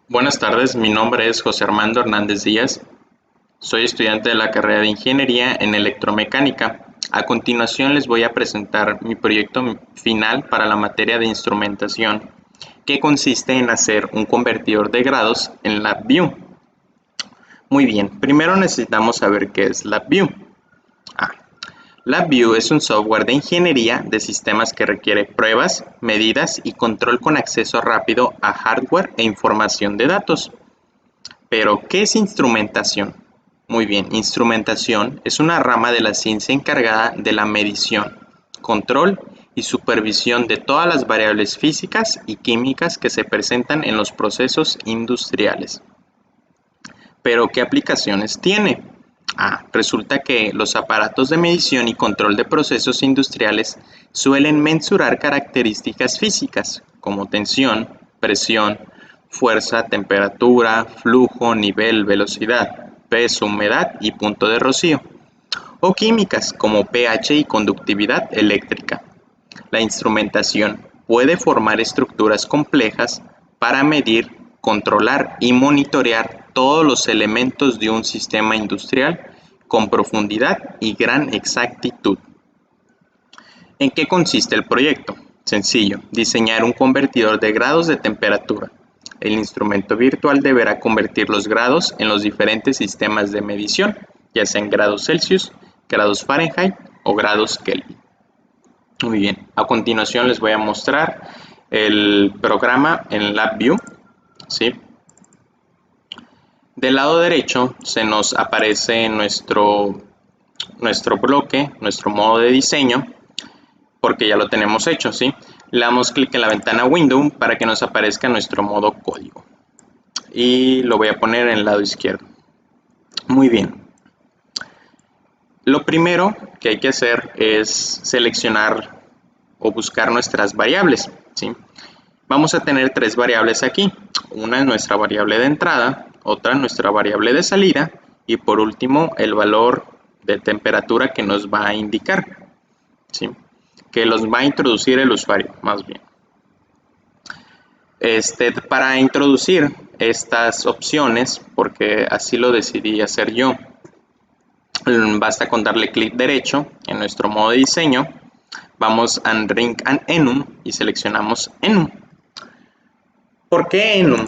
Buenas tardes, mi nombre es José Armando Hernández Díaz. Soy estudiante de la carrera de Ingeniería en Electromecánica. A continuación les voy a presentar mi proyecto final para la materia de instrumentación, que consiste en hacer un convertidor de grados en LabVIEW. Muy bien, primero necesitamos saber qué es LabVIEW. Ah, LabVIEW es un software de ingeniería de sistemas que requiere pruebas, medidas y control con acceso rápido a hardware e información de datos. Pero, ¿qué es instrumentación? Muy bien, instrumentación es una rama de la ciencia encargada de la medición, control y supervisión de todas las variables físicas y químicas que se presentan en los procesos industriales. Pero, ¿qué aplicaciones tiene? Resulta que los aparatos de medición y control de procesos industriales suelen mensurar características físicas como tensión, presión, fuerza, temperatura, flujo, nivel, velocidad, peso, humedad y punto de rocío, o químicas como pH y conductividad eléctrica. La instrumentación puede formar estructuras complejas para medir, controlar y monitorear todos los elementos de un sistema industrial con profundidad y gran exactitud. ¿En qué consiste el proyecto? Sencillo, diseñar un convertidor de grados de temperatura. El instrumento virtual deberá convertir los grados en los diferentes sistemas de medición, ya sean grados Celsius, grados Fahrenheit o grados Kelvin. Muy bien, a continuación les voy a mostrar el programa en LabVIEW, ¿sí? Del lado derecho se nos aparece nuestro bloque, nuestro modo de diseño, porque ya lo tenemos hecho, ¿sí? Le damos clic en la ventana Window para que nos aparezca nuestro modo código. Y lo voy a poner en el lado izquierdo. Muy bien. Lo primero que hay que hacer es seleccionar o buscar nuestras variables, ¿sí? Vamos a tener tres variables aquí. Una es nuestra variable de entrada, otra nuestra variable de salida y por último el valor de temperatura que nos va a indicar, ¿sí? Que los va a introducir el usuario, más bien. Para introducir estas opciones, porque así lo decidí hacer yo, basta con darle clic derecho en nuestro modo de diseño, vamos a Ring and Enum y seleccionamos Enum. ¿Por qué Enum?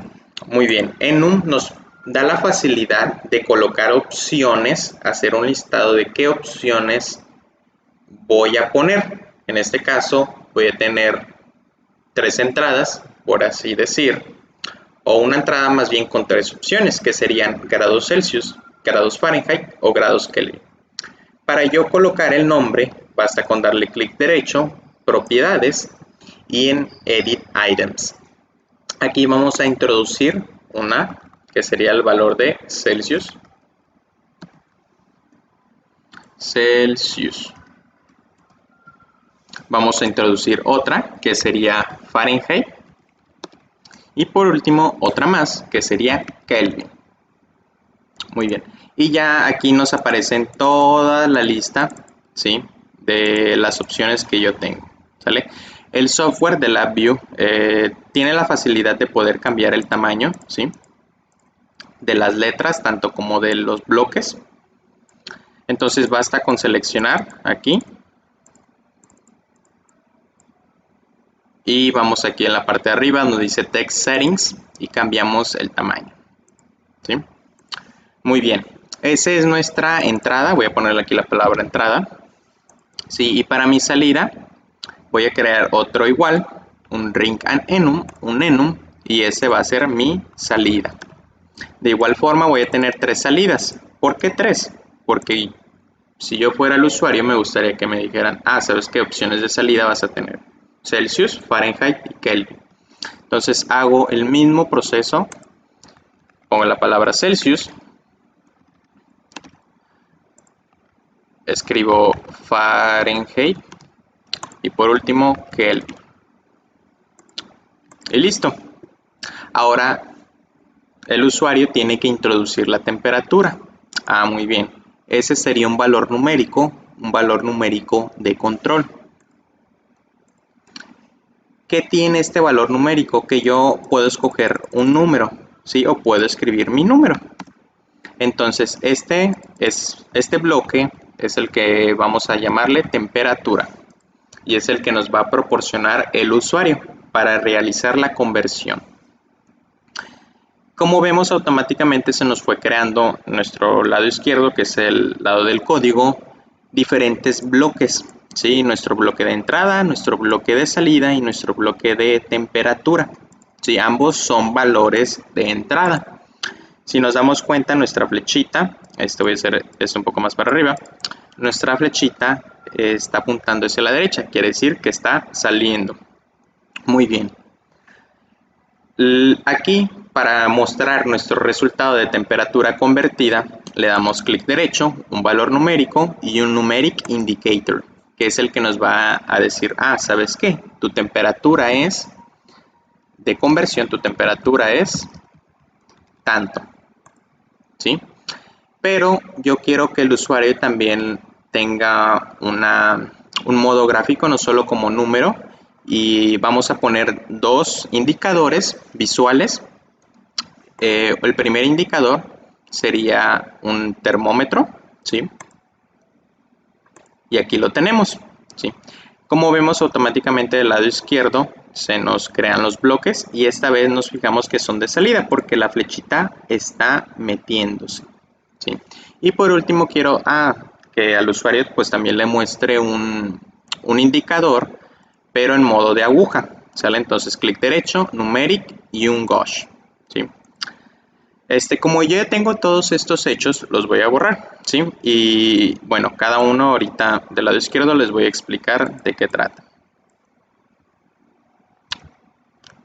Muy bien, Enum nos da la facilidad de colocar opciones, hacer un listado de qué opciones voy a poner. En este caso voy a tener tres entradas, por así decir, o una entrada más bien con tres opciones, que serían grados Celsius, grados Fahrenheit o grados Kelvin. Para yo colocar el nombre, basta con darle clic derecho, propiedades y en Edit Items. Aquí vamos a introducir una que sería el valor de Celsius. Vamos a introducir otra que sería Fahrenheit. Y por último, otra más que sería Kelvin. Muy bien. Y ya aquí nos aparecen toda la lista, ¿sí?, de las opciones que yo tengo, ¿sale? El software de LabVIEW tiene la facilidad de poder cambiar el tamaño, ¿sí?, de las letras, tanto como de los bloques. Entonces basta con seleccionar aquí. Y vamos aquí en la parte de arriba donde dice Text Settings y cambiamos el tamaño, ¿sí? Muy bien. Esa es nuestra entrada. Voy a ponerle aquí la palabra entrada. Sí, y para mi salida voy a crear otro igual, un Ring and Enum, un Enum, y ese va a ser mi salida. De igual forma voy a tener tres salidas. ¿Por qué tres? Porque si yo fuera el usuario me gustaría que me dijeran, ¿sabes qué opciones de salida vas a tener? Celsius, Fahrenheit y Kelvin. Entonces hago el mismo proceso, pongo la palabra Celsius, escribo Fahrenheit y por último Kelvin. Y listo. Ahora el usuario tiene que introducir la temperatura. Muy bien. Ese sería un valor numérico de control. ¿Qué tiene este valor numérico? Que yo puedo escoger un número. ¿sí? O puedo escribir mi número. Entonces este bloque es el que vamos a llamarle temperatura y es el que nos va a proporcionar el usuario para realizar la conversión. Como vemos, automáticamente se nos fue creando nuestro lado izquierdo, que es el lado del código, diferentes bloques, ¿sí? Nuestro bloque de entrada, nuestro bloque de salida y nuestro bloque de temperatura, ¿sí? Ambos son valores de entrada. Si nos damos cuenta, nuestra flechita, voy a hacer esto un poco más para arriba, nuestra flechita está apuntando hacia la derecha, quiere decir que está saliendo. Muy bien. Aquí, para mostrar nuestro resultado de temperatura convertida, le damos clic derecho, un valor numérico y un numeric indicator, que es el que nos va a decir, ¿sabes qué? Tu temperatura es de conversión, tu temperatura es tanto, ¿sí? Pero yo quiero que el usuario también tenga un modo gráfico, no solo como número, y vamos a poner dos indicadores visuales. El primer indicador sería un termómetro, ¿sí? Y aquí lo tenemos, ¿sí? Como vemos, automáticamente del lado izquierdo se nos crean los bloques y esta vez nos fijamos que son de salida porque la flechita está metiéndose, ¿sí? Y por último quiero que al usuario pues también le muestre un indicador, pero en modo de aguja, ¿sale? Entonces clic derecho, numeric y un gauge, ¿sí? Como yo ya tengo todos estos hechos, los voy a borrar, ¿sí? Y bueno, cada uno ahorita del lado izquierdo les voy a explicar de qué trata.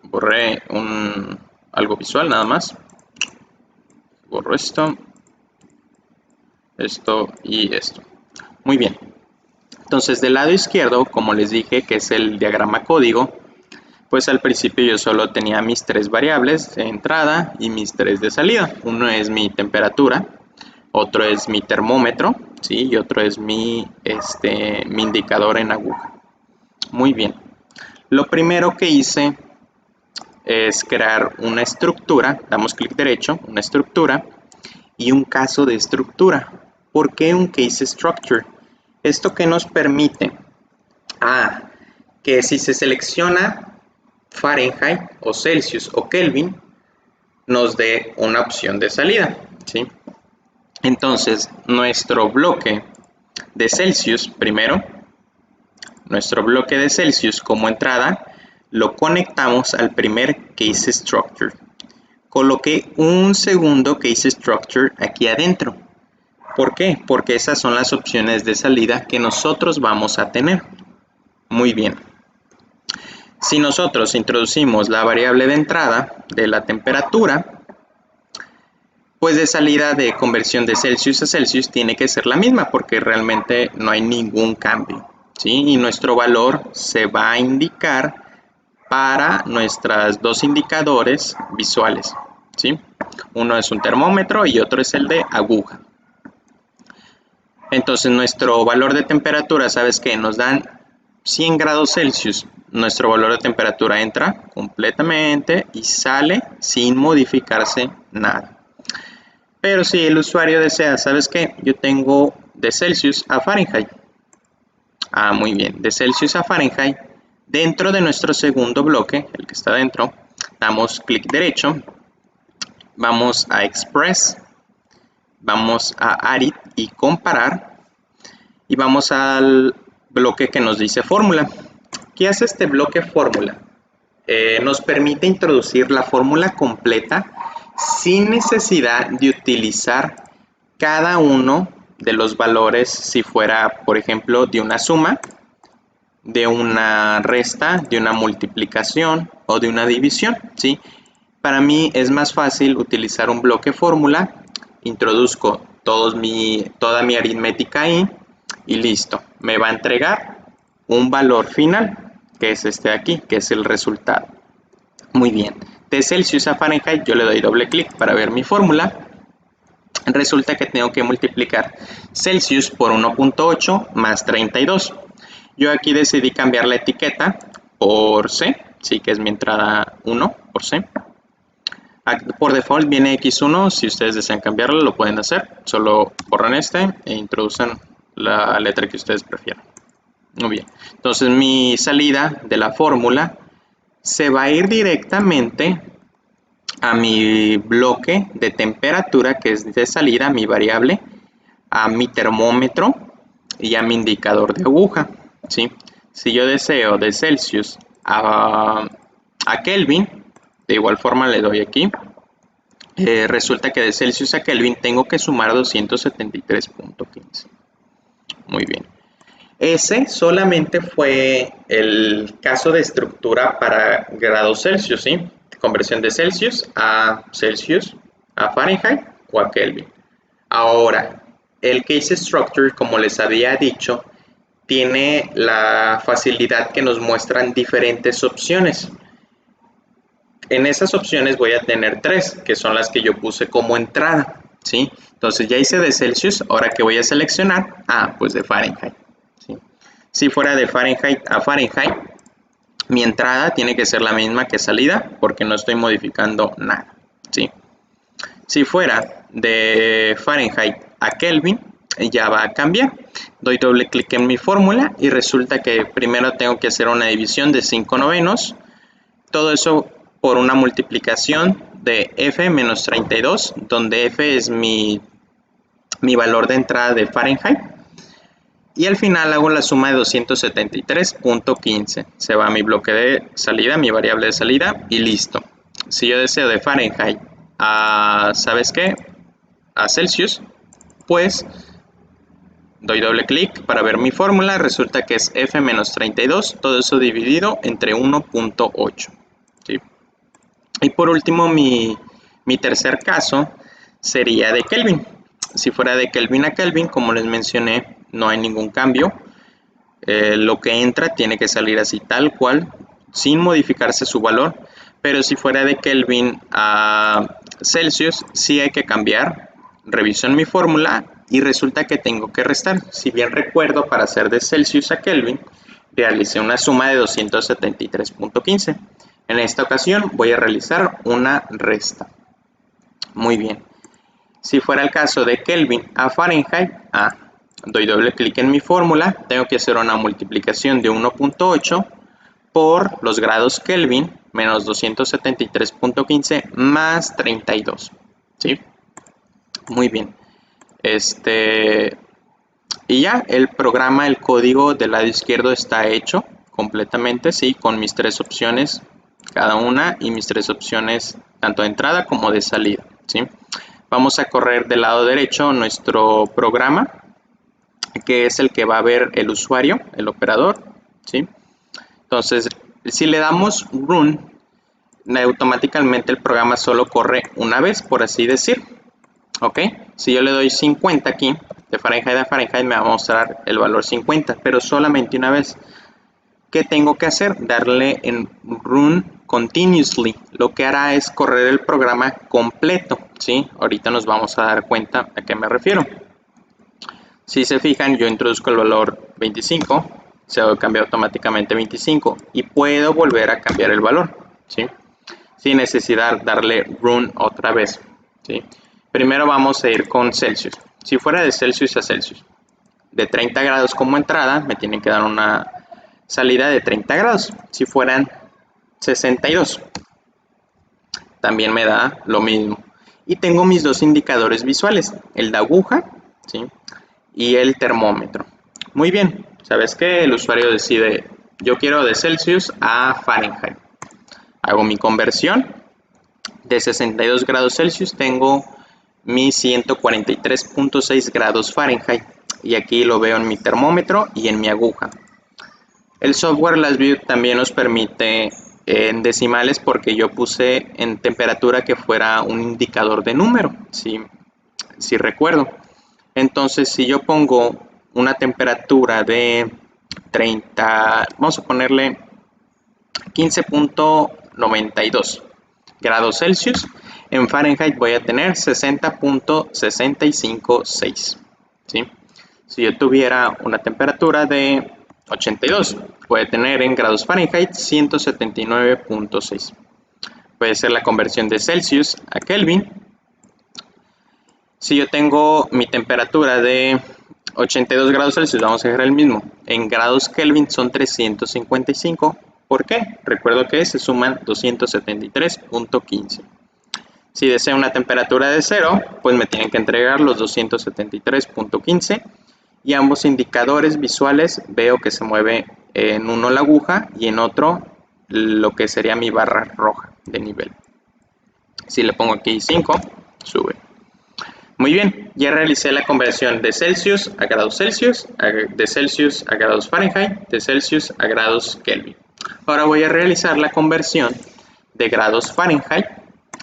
Borré algo visual nada más. Borro esto y esto. Muy bien. Entonces del lado izquierdo, como les dije, que es el diagrama código, pues al principio yo solo tenía mis tres variables de entrada y mis tres de salida. Uno es mi temperatura, otro es mi termómetro, ¿sí? Y otro es mi indicador en aguja. Muy bien. Lo primero que hice es crear una estructura, damos clic derecho, una estructura y un caso de estructura. ¿Por qué un case structure? ¿Esto qué nos permite? Que si se selecciona Fahrenheit o Celsius o Kelvin, nos dé una opción de salida, ¿sí? Entonces, nuestro bloque de Celsius, primero, nuestro bloque de Celsius como entrada, lo conectamos al primer case structure. Coloqué un segundo case structure aquí adentro. ¿Por qué? Porque esas son las opciones de salida que nosotros vamos a tener. Muy bien. Si nosotros introducimos la variable de entrada de la temperatura, pues de salida de conversión de Celsius a Celsius tiene que ser la misma porque realmente no hay ningún cambio, ¿sí? Y nuestro valor se va a indicar para nuestros dos indicadores visuales, ¿sí? Uno es un termómetro y otro es el de aguja. Entonces nuestro valor de temperatura, ¿sabes qué? Nos dan 100 grados Celsius. Nuestro valor de temperatura entra completamente y sale sin modificarse nada. Pero si el usuario desea, ¿sabes qué? Yo tengo de Celsius a Fahrenheit. Muy bien, de Celsius a Fahrenheit. Dentro de nuestro segundo bloque, el que está dentro, damos clic derecho, vamos a Express, vamos a Add y comparar y vamos al bloque que nos dice fórmula. ¿Qué hace este bloque fórmula? Nos permite introducir la fórmula completa sin necesidad de utilizar cada uno de los valores si fuera, por ejemplo, de una suma, de una resta, de una multiplicación o de una división, ¿sí? Para mí es más fácil utilizar un bloque fórmula, introduzco toda mi aritmética ahí y listo. Me va a entregar un valor final, que es este de aquí, que es el resultado. Muy bien. De Celsius a Fahrenheit yo le doy doble clic para ver mi fórmula. Resulta que tengo que multiplicar Celsius por 1.8 más 32. Yo aquí decidí cambiar la etiqueta por C, sí que es mi entrada 1 por C. Por default viene X1, si ustedes desean cambiarlo lo pueden hacer, solo borran este e introducen la letra que ustedes prefieran. Muy bien, entonces mi salida de la fórmula se va a ir directamente a mi bloque de temperatura, que es de salida, mi variable, a mi termómetro y a mi indicador de aguja, ¿sí? Si yo deseo de Celsius a Kelvin, de igual forma le doy aquí. Resulta que de Celsius a Kelvin tengo que sumar 273.15. Muy bien. Ese solamente fue el caso de estructura para grados Celsius, ¿sí? Conversión de Celsius, a Fahrenheit o a Kelvin. Ahora, el Case Structure, como les había dicho, tiene la facilidad que nos muestran diferentes opciones. En esas opciones voy a tener 3, que son las que yo puse como entrada, ¿sí? Entonces ya hice de Celsius, ahora que voy a seleccionar, pues de Fahrenheit, ¿sí? Si fuera de Fahrenheit a Fahrenheit, mi entrada tiene que ser la misma que salida, porque no estoy modificando nada, ¿sí? Si fuera de Fahrenheit a Kelvin, ya va a cambiar. Doy doble clic en mi fórmula y resulta que primero tengo que hacer una división de 5/9. Todo eso por una multiplicación de F menos 32, donde F es mi valor de entrada de Fahrenheit. Y al final hago la suma de 273.15. Se va a mi bloque de salida, mi variable de salida, y listo. Si yo deseo de Fahrenheit a, ¿sabes qué? A Celsius, pues doy doble clic para ver mi fórmula. Resulta que es F menos 32, todo eso dividido entre 1.8. ¿Sí? Y por último, mi tercer caso sería de Kelvin. Si fuera de Kelvin a Kelvin, como les mencioné, no hay ningún cambio. Lo que entra tiene que salir así tal cual, sin modificarse su valor. Pero si fuera de Kelvin a Celsius, sí hay que cambiar. Reviso en mi fórmula y resulta que tengo que restar. Si bien recuerdo, para hacer de Celsius a Kelvin, realicé una suma de 273.15. En esta ocasión voy a realizar una resta. Muy bien. Si fuera el caso de Kelvin a Fahrenheit, doy doble clic en mi fórmula, tengo que hacer una multiplicación de 1.8 por los grados Kelvin menos 273.15 más 32. ¿Sí? Muy bien. Y ya el programa, el código del lado izquierdo está hecho completamente, sí, con mis 3 opciones cada una y mis 3 opciones tanto de entrada como de salida, ¿sí? Vamos a correr del lado derecho nuestro programa, que es el que va a ver el usuario, el operador, ¿sí? Entonces, si le damos run, automáticamente el programa solo corre una vez, por así decir, ¿ok? Si yo le doy 50 aquí, de Fahrenheit a Fahrenheit me va a mostrar el valor 50, pero solamente una vez. ¿Qué tengo que hacer? Darle en Run Continuously. Lo que hará es correr el programa completo, ¿sí? Ahorita nos vamos a dar cuenta a qué me refiero. Si se fijan, yo introduzco el valor 25, se cambia automáticamente 25 y puedo volver a cambiar el valor, ¿sí? Sin necesidad de darle Run otra vez, ¿sí? Primero vamos a ir con Celsius. Si fuera de Celsius a Celsius, de 30 grados como entrada, me tienen que dar una salida de 30 grados. Si fueran 62, también me da lo mismo. Y tengo mis 2 indicadores visuales, el de aguja, ¿sí? Y el termómetro. Muy bien, ¿sabes qué? El usuario decide, yo quiero de Celsius a Fahrenheit. Hago mi conversión. De 62 grados Celsius tengo mis 143.6 grados Fahrenheit. Y aquí lo veo en mi termómetro y en mi aguja. El software LastView también nos permite en decimales porque yo puse en temperatura que fuera un indicador de número, si recuerdo. Entonces, si yo pongo una temperatura de 30, vamos a ponerle 15.92 grados Celsius, en Fahrenheit voy a tener 60.656, ¿sí? Si yo tuviera una temperatura de 82, puede tener en grados Fahrenheit 179.6. Voy a hacer la conversión de Celsius a Kelvin. Si yo tengo mi temperatura de 82 grados Celsius, vamos a dejar el mismo. En grados Kelvin son 355. ¿Por qué? Recuerdo que se suman 273.15. Si deseo una temperatura de 0, pues me tienen que entregar los 273.15 y ambos indicadores visuales veo que se mueve en uno la aguja y en otro lo que sería mi barra roja de nivel. Si le pongo aquí 5, sube. Muy bien, ya realicé la conversión de Celsius a grados Celsius, de Celsius a grados Fahrenheit, de Celsius a grados Kelvin. Ahora voy a realizar la conversión de grados Fahrenheit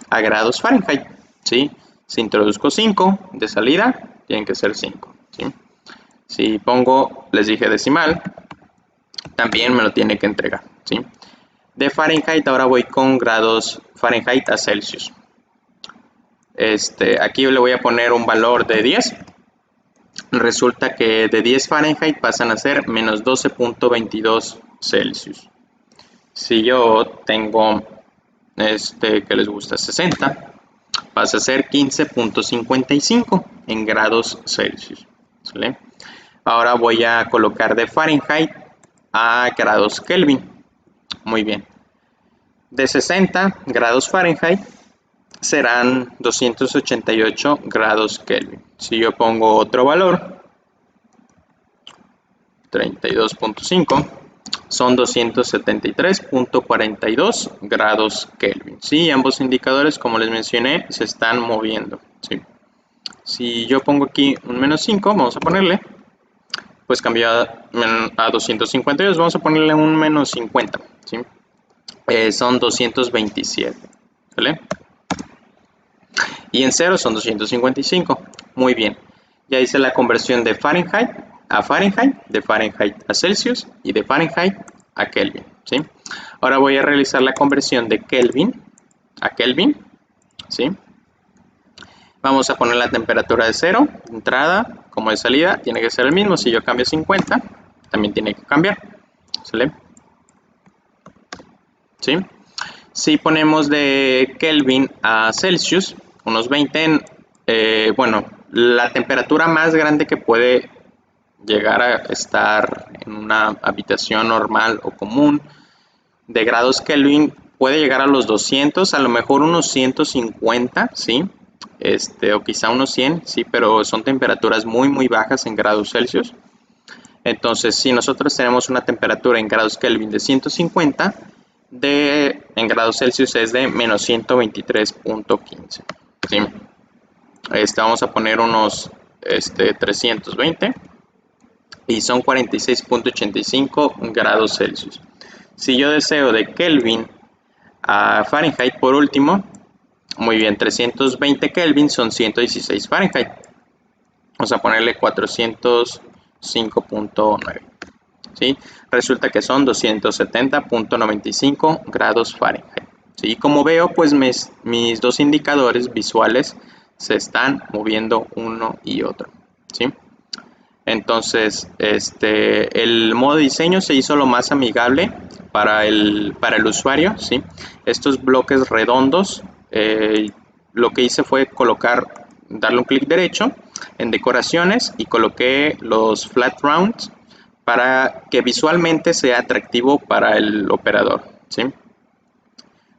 a grados Fahrenheit, ¿sí? Si introduzco 5 de salida, tienen que ser 5, ¿sí? Si pongo, les dije decimal, también me lo tiene que entregar, ¿sí? De Fahrenheit ahora voy con grados Fahrenheit a Celsius. Aquí le voy a poner un valor de 10. Resulta que de 10 Fahrenheit pasan a ser menos 12.22 Celsius. Si yo tengo, que les gusta 60, pasa a ser 15.55 en grados Celsius. ¿Sale? Ahora voy a colocar de Fahrenheit a grados Kelvin. Muy bien. De 60 grados Fahrenheit serán 288 grados Kelvin. Si yo pongo otro valor, 32.5, son 273.42 grados Kelvin. Sí, ambos indicadores, como les mencioné, se están moviendo. ¿Sí? Si yo pongo aquí un menos 5, vamos a ponerle, pues cambió a 252, vamos a ponerle un menos 50. ¿Sí? Son 227. ¿Vale? Y en 0 son 255. Muy bien. Ya hice la conversión de Fahrenheit a Fahrenheit, de Fahrenheit a Celsius y de Fahrenheit a Kelvin. ¿Sí? Ahora voy a realizar la conversión de Kelvin a Kelvin. ¿Sí? Vamos a poner la temperatura de 0, de entrada, como de salida, tiene que ser el mismo. Si yo cambio 50, también tiene que cambiar. ¿Sale? ¿Sí? Si ponemos de Kelvin a Celsius, unos 20, bueno, la temperatura más grande que puede llegar a estar en una habitación normal o común de grados Kelvin puede llegar a los 200, a lo mejor unos 150, ¿sí? O quizá unos 100, sí, pero son temperaturas muy, muy bajas en grados Celsius. Entonces, si nosotros tenemos una temperatura en grados Kelvin de 150, en grados Celsius es de menos 123.15. ¿Sí? Vamos a poner unos 320 y son 46.85 grados Celsius. Si yo deseo de Kelvin a Fahrenheit por último, muy bien, 320 Kelvin son 116 Fahrenheit. Vamos a ponerle 405.9. ¿Sí? Resulta que son 270.95 grados Fahrenheit. ¿Sí? Como veo, pues mis dos indicadores visuales se están moviendo uno y otro. ¿Sí? Entonces, el modo de diseño se hizo lo más amigable para el usuario. ¿Sí? Estos bloques redondos, lo que hice fue darle un clic derecho en decoraciones y coloqué los flat rounds para que visualmente sea atractivo para el operador. ¿Sí?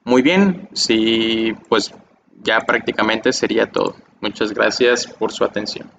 Muy bien, sí, pues ya prácticamente sería todo. Muchas gracias por su atención.